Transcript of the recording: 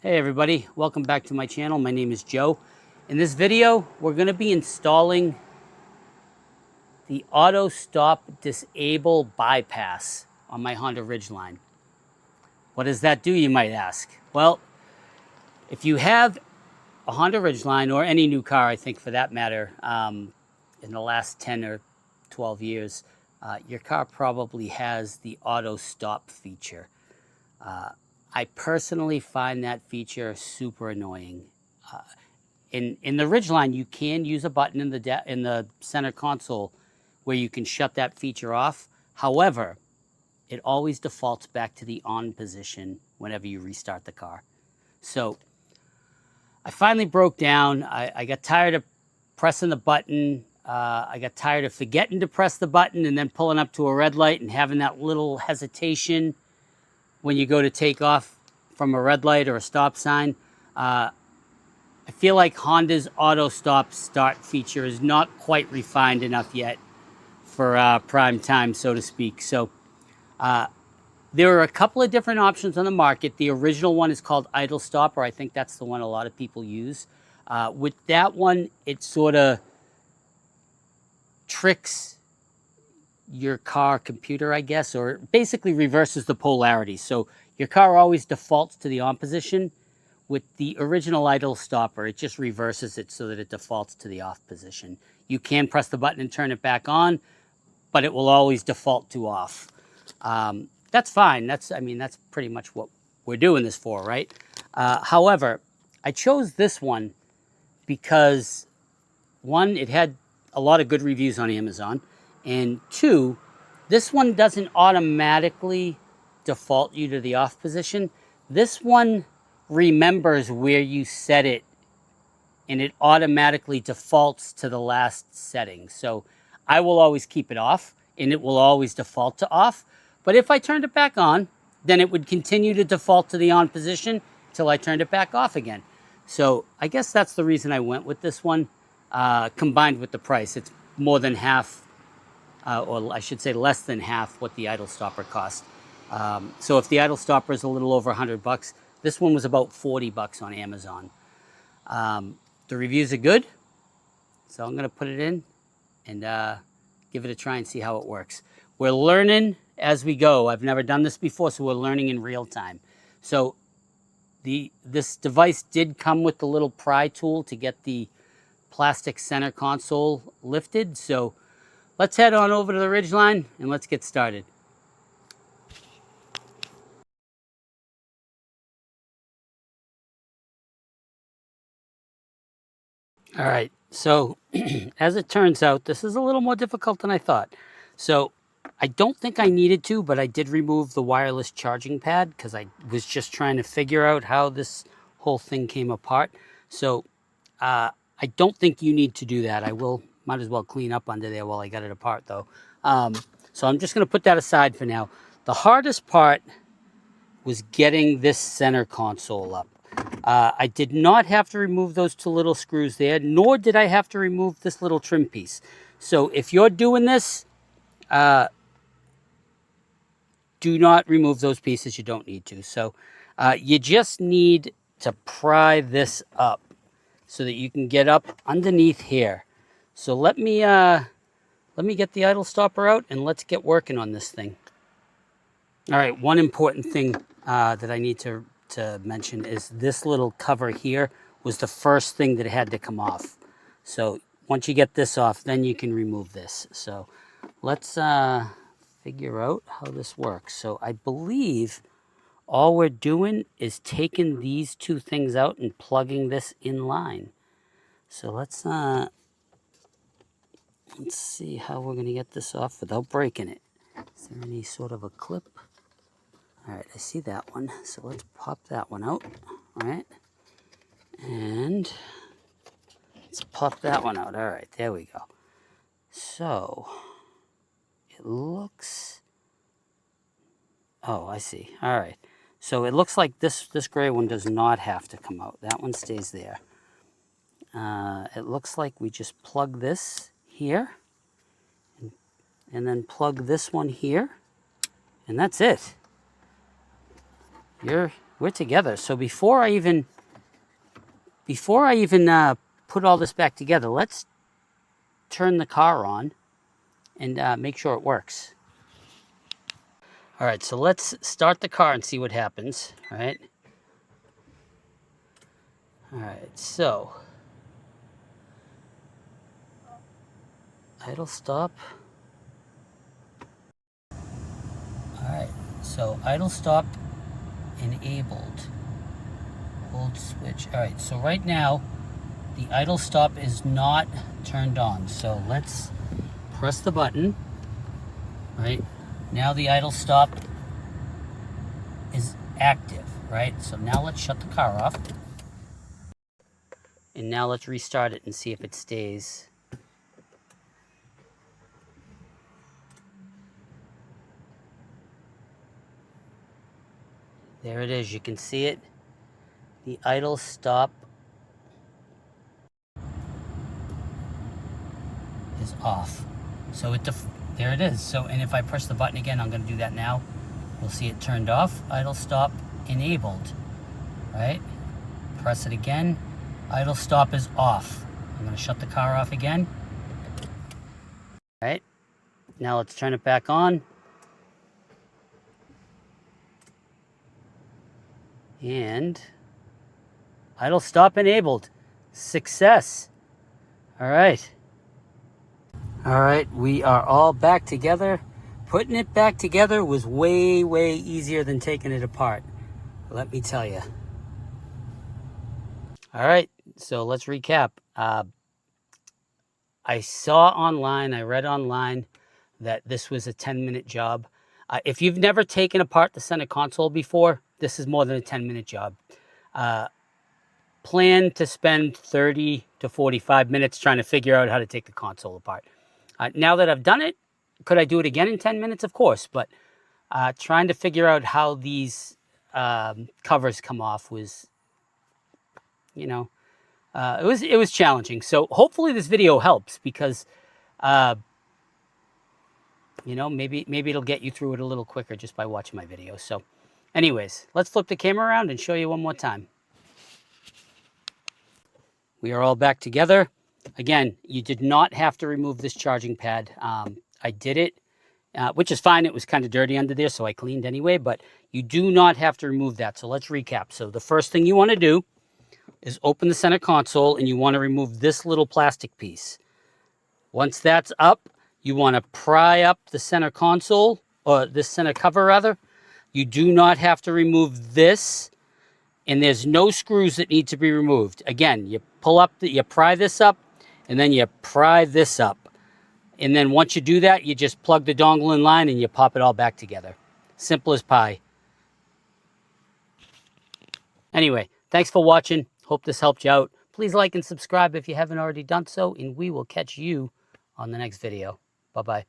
Hey everybody, welcome back to my channel. My name is Joe. In this video, we're going to be installing the auto stop disable bypass on my Honda Ridgeline. What does that do, you might ask? Well, if you have a Honda Ridgeline or any new car, I think for that matter, in the last 10 or 12 years, your car probably has the auto stop feature. I personally find that feature super annoying. In the Ridgeline, you can use a button in the center console where you can shut that feature off. However, it always defaults back to the on position whenever you restart the car. So I finally broke down. I got tired of pressing the button. I got tired of forgetting to press the button and then pulling up to a red light and having that little hesitation when you go to take off from a red light or a stop sign. I feel like Honda's auto stop start feature is not quite refined enough yet for prime time, so to speak. So there are a couple of different options on the market. The original one is called idle stop, or I think that's the one a lot of people use. With that one, it sort of tricks your car computer, I guess, or basically reverses the polarity. So your car always defaults to the on position. With the original idle stopper, it just reverses it so that it defaults to the off position. You can press the button and turn it back on, but it will always default to off. That's fine. That's pretty much what we're doing this for, right? However, I chose this one because, one, it had a lot of good reviews on Amazon, and two, this one doesn't automatically default you to the off position. This one remembers where you set it and it automatically defaults to the last setting. So I will always keep it off and it will always default to off. But if I turned it back on, then it would continue to default to the on position till I turned it back off again. So I guess that's the reason I went with this one, combined with the price. It's more than half, or I should say less than half what the idle stopper cost. So if the idle stopper is a little over $100, this one was about $40 on Amazon. The reviews are good, so I'm going to put it in and give it a try and see how it works. We're learning as we go. I've never done this before, so we're learning in real time. So this device did come with the little pry tool to get the plastic center console lifted. So let's head on over to the Ridgeline and let's get started. All right, so as it turns out, this is a little more difficult than I thought. So I don't think I needed to, but I did remove the wireless charging pad because I was just trying to figure out how this whole thing came apart. So I don't think you need to do that. Might as well clean up under there while I got it apart though. So I'm just gonna put that aside for now. The hardest part was getting this center console up. I did not have to remove those two little screws there, nor did I have to remove this little trim piece. So if you're doing this, do not remove those pieces. You don't need to. So you just need to pry this up so that you can get up underneath here. So let me get the idle stopper out and let's get working on this thing. All right, one important thing that I need to mention is this little cover here was the first thing that had to come off. So once you get this off, then you can remove this. So let's figure out how this works. So I believe all we're doing is taking these two things out and plugging this in line. So let's see how we're going to get this off without breaking it. Is there any sort of a clip? All right, I see that one. So let's pop that one out. All right. And let's pop that one out. All right, there we go. So it looks, oh, I see. All right. So it looks like this gray one does not have to come out. That one stays there. It looks like we just plug this here and then plug this one here, and that's it. You're we're together. So before I even put all this back together, let's turn the car on and make sure it works. All right, so let's start the car and see what happens. All right. All right, so idle stop. All right, so idle stop enabled. Hold switch. All right, so right now the idle stop is not turned on. So let's press the button. Right now the idle stop is active. Right, so now let's shut the car off. And now let's restart it and see if it stays. There it is. You can see it. The idle stop is off. So there it is. So, and if I press the button again, I'm going to do that now. We'll see it turned off. Idle stop enabled. Right? Press it again. Idle stop is off. I'm going to shut the car off again. All right. Now let's turn it back on. And idle stop enabled. Success. All right. All right, we are all back together. Putting it back together was way, way easier than taking it apart. Let me tell you. All right, so let's recap. I read online that this was a 10-minute job. If you've never taken apart the center console before, this is more than a 10-minute job. Plan to spend 30 to 45 minutes trying to figure out how to take the console apart. Now that I've done it, could I do it again in 10 minutes? Of course, but trying to figure out how these covers come off was, it was challenging. So hopefully this video helps because, maybe it'll get you through it a little quicker just by watching my video. So anyways, let's flip the camera around and show you one more time. We are all back together. Again, you did not have to remove this charging pad. I did it, which is fine. It was kind of dirty under there, so I cleaned anyway, but you do not have to remove that. So let's recap. So the first thing you want to do is open the center console, and you want to remove this little plastic piece. Once that's up, you want to pry up the center console, or this center cover rather. You do not have to remove this, and there's no screws that need to be removed. Again, you pry this up, and then you pry this up. And then once you do that, you just plug the dongle in line and you pop it all back together. Simple as pie. Anyway, thanks for watching. Hope this helped you out. Please like and subscribe if you haven't already done so, and we will catch you on the next video. Bye-bye.